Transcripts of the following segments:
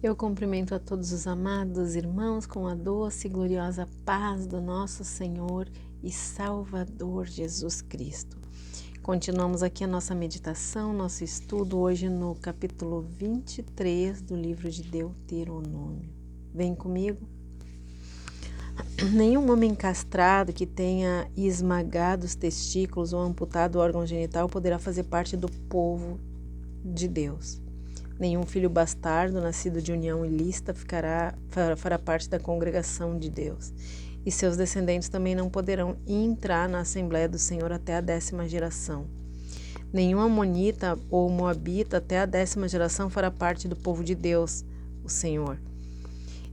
Eu cumprimento a todos os amados irmãos com a doce e gloriosa paz do nosso Senhor e Salvador Jesus Cristo. Continuamos aqui a nossa meditação, nosso estudo hoje no capítulo 23 do livro de Deuteronômio. Vem comigo. Nenhum homem castrado que tenha esmagado os testículos ou amputado o órgão genital poderá fazer parte do povo de Deus. Nenhum filho bastardo nascido de união ilícita fará parte da congregação de Deus. E seus descendentes também não poderão entrar na Assembleia do Senhor até a 10ª geração. Nenhum amonita ou moabita até a 10ª geração fará parte do povo de Deus, o Senhor.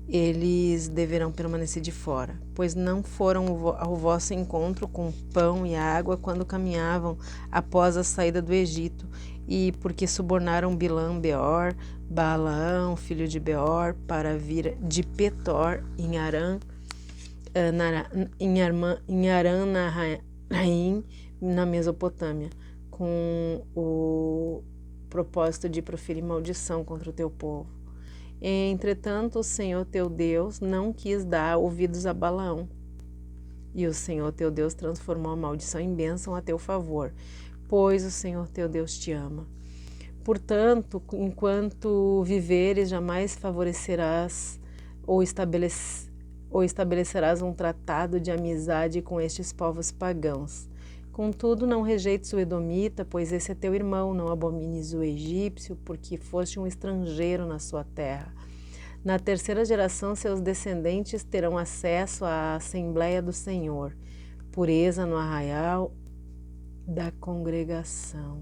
Eles deverão permanecer de fora, pois não foram ao vosso encontro com pão e água quando caminhavam após a saída do Egito, e porque subornaram Bilã Beor, Balaão, filho de Beor, para vir de Petor, em Aram-Naharaim, na Mesopotâmia, com o propósito de proferir maldição contra o teu povo. Entretanto, o Senhor teu Deus não quis dar ouvidos a Balaão, e o Senhor teu Deus transformou a maldição em bênção a teu favor, pois o Senhor teu Deus te ama. Portanto, enquanto viveres, jamais favorecerás ou estabelecerás um tratado de amizade com estes povos pagãos. Contudo, não rejeites o edomita, pois esse é teu irmão, não abomines o egípcio, porque foste um estrangeiro na sua terra. Na 3ª geração, seus descendentes terão acesso à Assembleia do Senhor, pureza no arraial da congregação.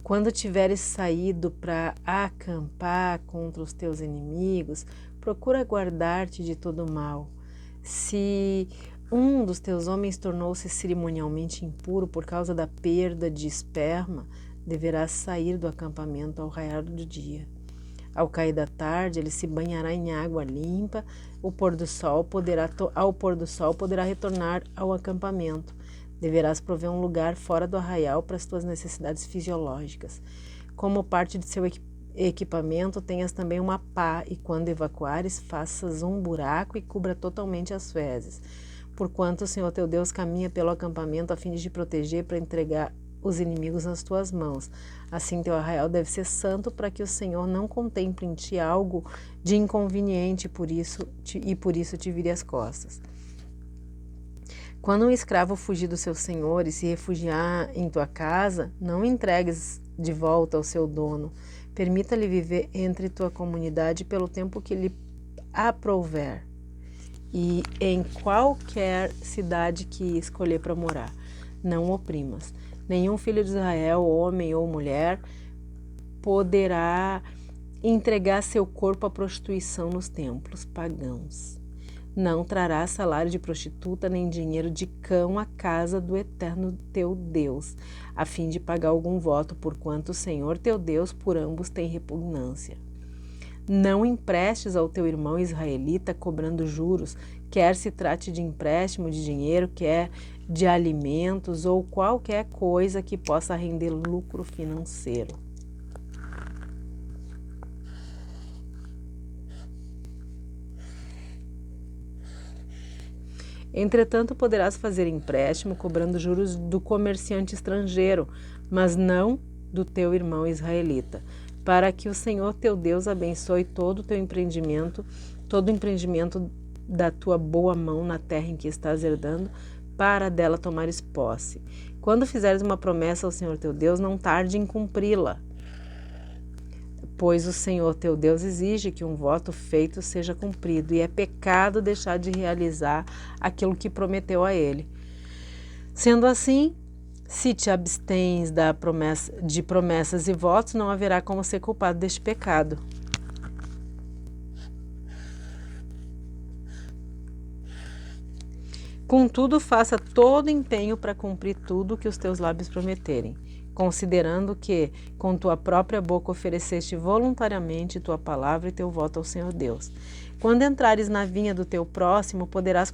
Quando tiveres saído para acampar contra os teus inimigos, procura guardar-te de todo mal. Se um dos teus homens tornou-se cerimonialmente impuro por causa da perda de esperma, deverás sair do acampamento ao raiar do dia. Ao cair da tarde, ele se banhará em água limpa, ao pôr do sol poderá retornar ao acampamento. Deverás prover um lugar fora do arraial para as tuas necessidades fisiológicas. Como parte de seu equipamento, tenhas também uma pá, e quando evacuares, faças um buraco e cubra totalmente as fezes. Porquanto o Senhor teu Deus caminha pelo acampamento a fim de te proteger para entregar os inimigos nas tuas mãos. Assim teu arraial deve ser santo para que o Senhor não contemple em ti algo de inconveniente e por isso te vire as costas. Quando um escravo fugir do seu senhor e se refugiar em tua casa, não entregues de volta ao seu dono. Permita-lhe viver entre tua comunidade pelo tempo que lhe aprouver e em qualquer cidade que escolher para morar. Não o oprimas. Nenhum filho de Israel, homem ou mulher, poderá entregar seu corpo à prostituição nos templos pagãos. Não trarás salário de prostituta nem dinheiro de cão à casa do eterno teu Deus, a fim de pagar algum voto, porquanto o Senhor teu Deus por ambos tem repugnância. Não emprestes ao teu irmão israelita cobrando juros, quer se trate de empréstimo de dinheiro, quer de alimentos ou qualquer coisa que possa render lucro financeiro. Entretanto, poderás fazer empréstimo cobrando juros do comerciante estrangeiro, mas não do teu irmão israelita, para que o Senhor teu Deus abençoe todo o empreendimento da tua boa mão na terra em que estás herdando, para dela tomares posse. Quando fizeres uma promessa ao Senhor teu Deus, não tarde em cumpri-la, pois o Senhor teu Deus exige que um voto feito seja cumprido, e é pecado deixar de realizar aquilo que prometeu a ele. Sendo assim, se te abstens de promessas e votos, não haverá como ser culpado deste pecado. Contudo, faça todo empenho para cumprir tudo o que os teus lábios prometerem, considerando que, com tua própria boca, ofereceste voluntariamente tua palavra e teu voto ao Senhor Deus. Quando entrares na vinha do teu próximo, poderás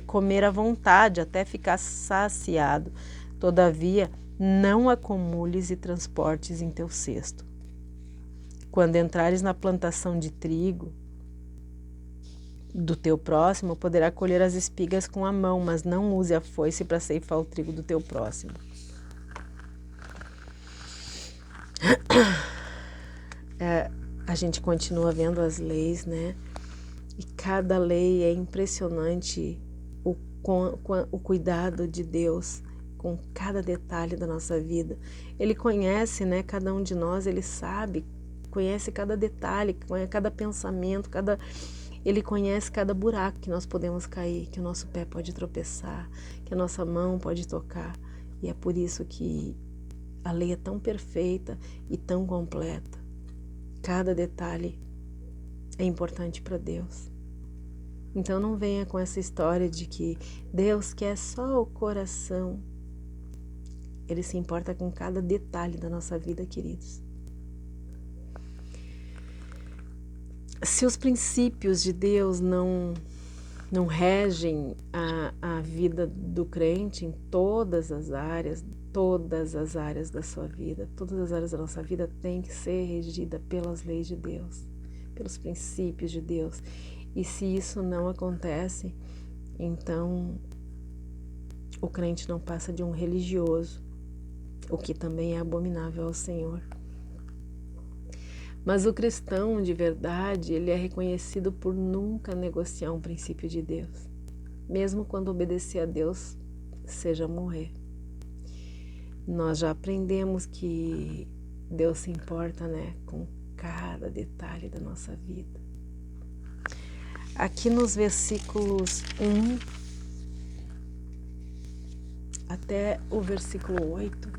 comer à vontade até ficar saciado. Todavia, não acumules e transportes em teu cesto. quando entrares na plantação de trigo do teu próximo, poderá colher as espigas com a mão, mas não use a foice para ceifar o trigo do teu próximo. A gente continua vendo as leis, né? E cada lei é impressionante o cuidado de Deus com cada detalhe da nossa vida. Ele conhece, né? Cada um de nós, ele sabe, conhece cada detalhe, conhece cada pensamento, ele conhece cada buraco que nós podemos cair, que o nosso pé pode tropeçar, que a nossa mão pode tocar. E é por isso que a lei é tão perfeita e tão completa. Cada detalhe é importante para Deus. Então não venha com essa história de que Deus quer só o coração. Ele se importa com cada detalhe da nossa vida, queridos. Se os princípios de Deus não regem a vida do crente em todas as áreas da sua vida, todas as áreas da nossa vida tem que ser regida pelas leis de Deus, pelos princípios de Deus. E se isso não acontece, então o crente não passa de um religioso, o que também é abominável ao Senhor. Mas o cristão de verdade, ele é reconhecido por nunca negociar um princípio de Deus. Mesmo quando obedecer a Deus, seja morrer. Nós já aprendemos que Deus se importa, né, com cada detalhe da nossa vida. Aqui nos versículos 1 até o versículo 8,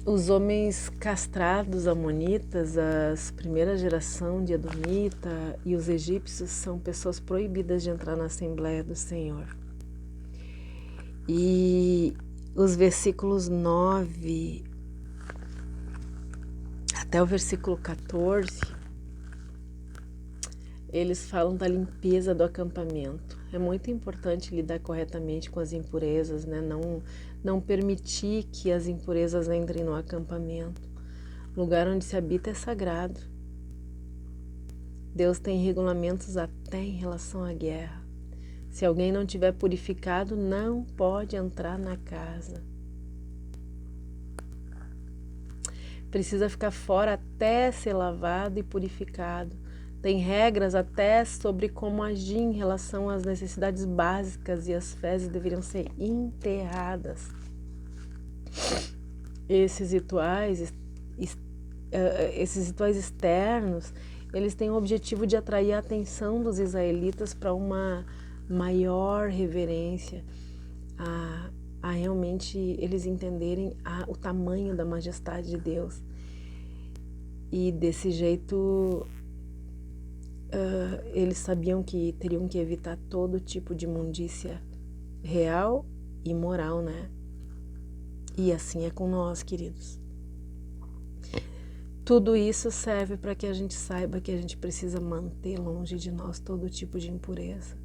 os homens castrados amonitas, a primeira geração de Edomita e os egípcios são pessoas proibidas de entrar na Assembleia do Senhor. E os versículos 9 até o versículo 14, eles falam da limpeza do acampamento. É muito importante lidar corretamente com as impurezas, né? Não permitir que as impurezas entrem no acampamento. O lugar onde se habita é sagrado. Deus tem regulamentos até em relação à guerra. Se alguém não tiver purificado, não pode entrar na casa. Precisa ficar fora até ser lavado e purificado. Tem regras até sobre como agir em relação às necessidades básicas e as fezes deveriam ser enterradas. Esses rituais externos, eles têm o objetivo de atrair a atenção dos israelitas para uma maior reverência, a realmente eles entenderem o tamanho da majestade de Deus. E desse jeito, eles sabiam que teriam que evitar todo tipo de imundícia real e moral, né? E assim é com nós, queridos. Tudo isso serve para que a gente saiba que a gente precisa manter longe de nós todo tipo de impureza.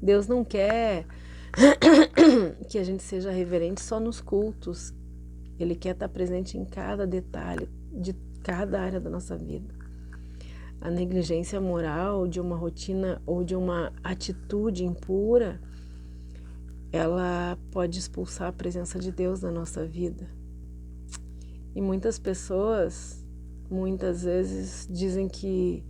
Deus não quer que a gente seja reverente só nos cultos. Ele quer estar presente em cada detalhe de cada área da nossa vida. A negligência moral de uma rotina ou de uma atitude impura, ela pode expulsar a presença de Deus na nossa vida. E muitas pessoas, muitas vezes, dizem que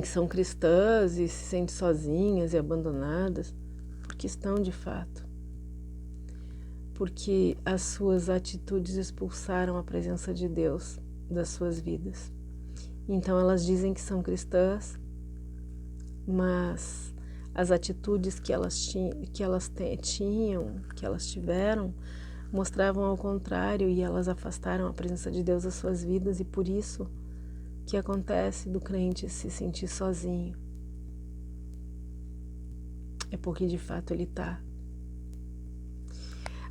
são cristãs e se sentem sozinhas e abandonadas, porque estão de fato. Porque as suas atitudes expulsaram a presença de Deus das suas vidas. Então elas dizem que são cristãs, mas as atitudes que elas tiveram, mostravam ao contrário e elas afastaram a presença de Deus das suas vidas, e por isso que acontece do crente se sentir sozinho. É porque de fato ele está.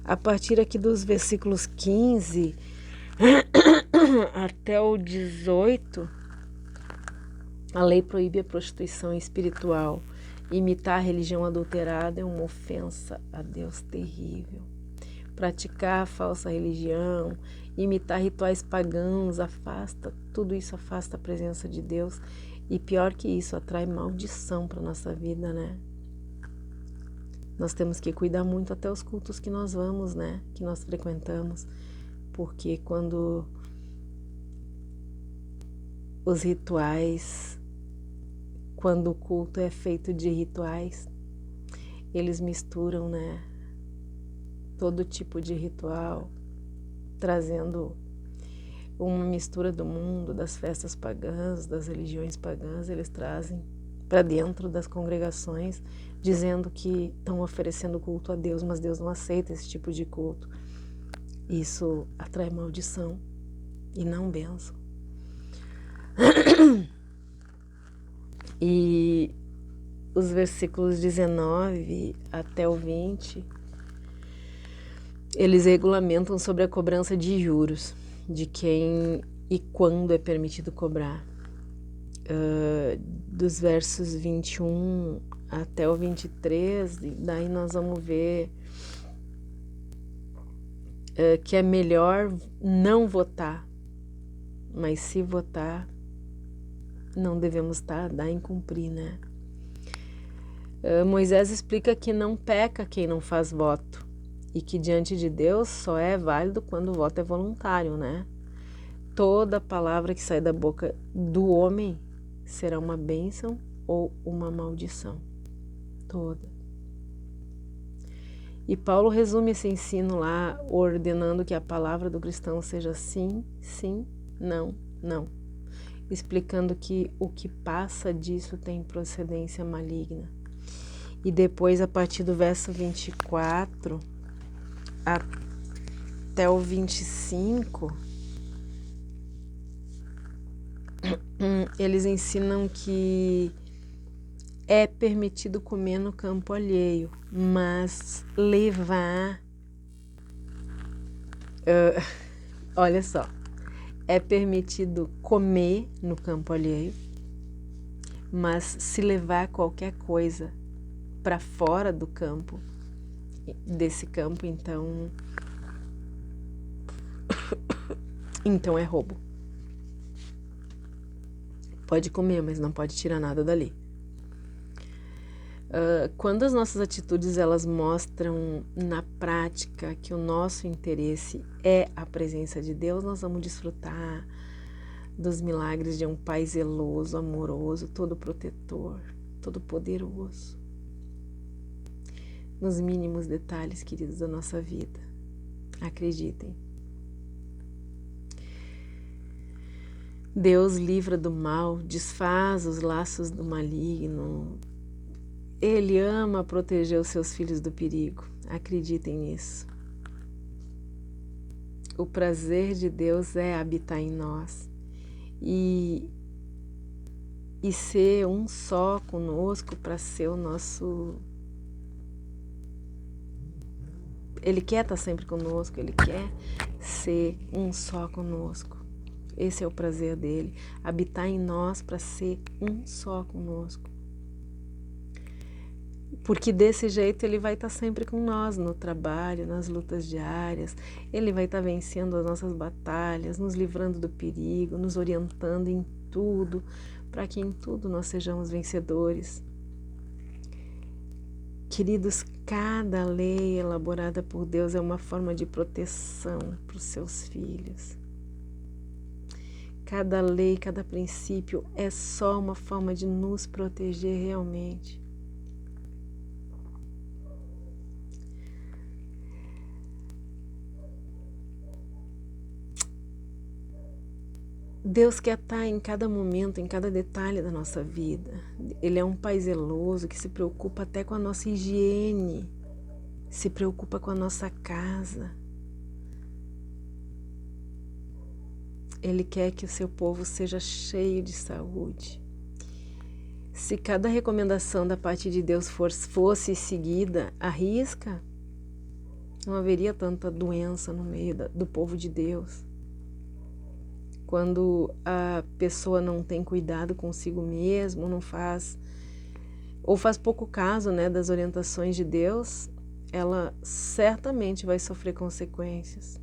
A partir aqui dos versículos 15 até o 18, a lei proíbe a prostituição espiritual Imitar a religião adulterada é uma ofensa a Deus terrível. Praticar a falsa religião, imitar rituais pagãos, tudo isso afasta a presença de Deus. E pior que isso, atrai maldição para a nossa vida, né? Nós temos que cuidar muito até os cultos que nós vamos, né? Que nós frequentamos. Porque quando os rituais, quando o culto é feito de rituais, eles misturam, né? Todo tipo de ritual, trazendo uma mistura do mundo, das festas pagãs, das religiões pagãs, eles trazem para dentro das congregações, dizendo que estão oferecendo culto a Deus, mas Deus não aceita esse tipo de culto. Isso atrai maldição e não bênção. E os versículos 19 até o 20, eles regulamentam sobre a cobrança de juros, de quem e quando é permitido cobrar. Dos versos 21 até o 23, daí nós vamos ver que é melhor não votar, mas se votar, não devemos dar em cumprir, né? Moisés explica que não peca quem não faz voto e que diante de Deus só é válido quando o voto é voluntário, né? Toda palavra que sai da boca do homem será uma bênção ou uma maldição. Toda. E Paulo resume esse ensino lá, ordenando que a palavra do cristão seja sim, sim, não, não. Explicando que o que passa disso tem procedência maligna. E depois, a partir do verso 24 até o 25, eles ensinam que é permitido comer no campo alheio, mas levar... olha só, é permitido comer no campo alheio, mas se levar qualquer coisa para fora do campo, desse campo, então é roubo. Pode comer, mas não pode tirar nada dali. Quando as nossas atitudes elas mostram na prática que o nosso interesse é a presença de Deus, nós vamos desfrutar dos milagres de um Pai zeloso, amoroso, todo protetor, todo poderoso. Nos mínimos detalhes, queridos, da nossa vida. Acreditem. Deus livra do mal, desfaz os laços do maligno. Ele ama proteger os seus filhos do perigo. Acreditem nisso. O prazer de Deus é habitar em nós e ser um só conosco para ser o nosso... Ele quer estar sempre conosco, Ele quer ser um só conosco. Esse é o prazer dele, habitar em nós para ser um só conosco. Porque desse jeito Ele vai estar sempre com nós no trabalho, nas lutas diárias. Ele vai estar vencendo as nossas batalhas, nos livrando do perigo, nos orientando em tudo, para que em tudo nós sejamos vencedores. Queridos, cada lei elaborada por Deus é uma forma de proteção para os seus filhos. Cada lei, cada princípio é só uma forma de nos proteger realmente. Deus quer estar em cada momento, em cada detalhe da nossa vida. Ele é um Pai zeloso que se preocupa até com a nossa higiene, se preocupa com a nossa casa. Ele quer que o seu povo seja cheio de saúde. Se cada recomendação da parte de Deus fosse seguida à risca, não haveria tanta doença no meio do povo de Deus. Quando a pessoa não tem cuidado consigo mesmo, não faz ou faz pouco caso, né, das orientações de Deus, ela certamente vai sofrer consequências.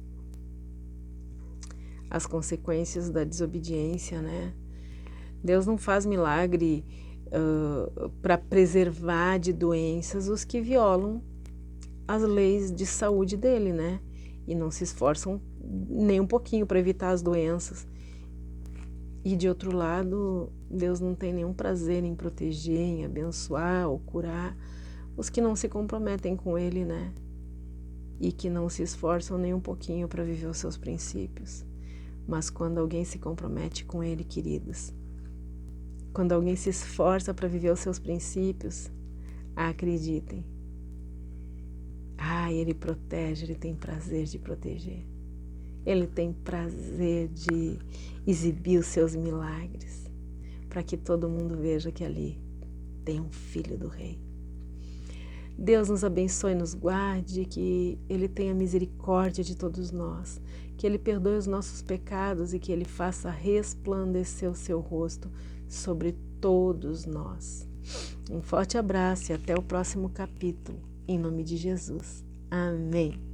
As consequências da desobediência, né? Deus não faz milagre para preservar de doenças os que violam as leis de saúde dele, né? E não se esforçam nem um pouquinho para evitar as doenças. E de outro lado, Deus não tem nenhum prazer em proteger, em abençoar ou curar os que não se comprometem com Ele, né? E que não se esforçam nem um pouquinho para viver os seus princípios. Mas quando alguém se compromete com Ele, queridos, quando alguém se esforça para viver os seus princípios, acreditem, Ele protege, Ele tem prazer de proteger. Ele tem prazer de exibir os seus milagres, para que todo mundo veja que ali tem um filho do rei. Deus nos abençoe e nos guarde, que Ele tenha misericórdia de todos nós, que Ele perdoe os nossos pecados e que Ele faça resplandecer o seu rosto sobre todos nós. Um forte abraço e até o próximo capítulo, em nome de Jesus. Amém.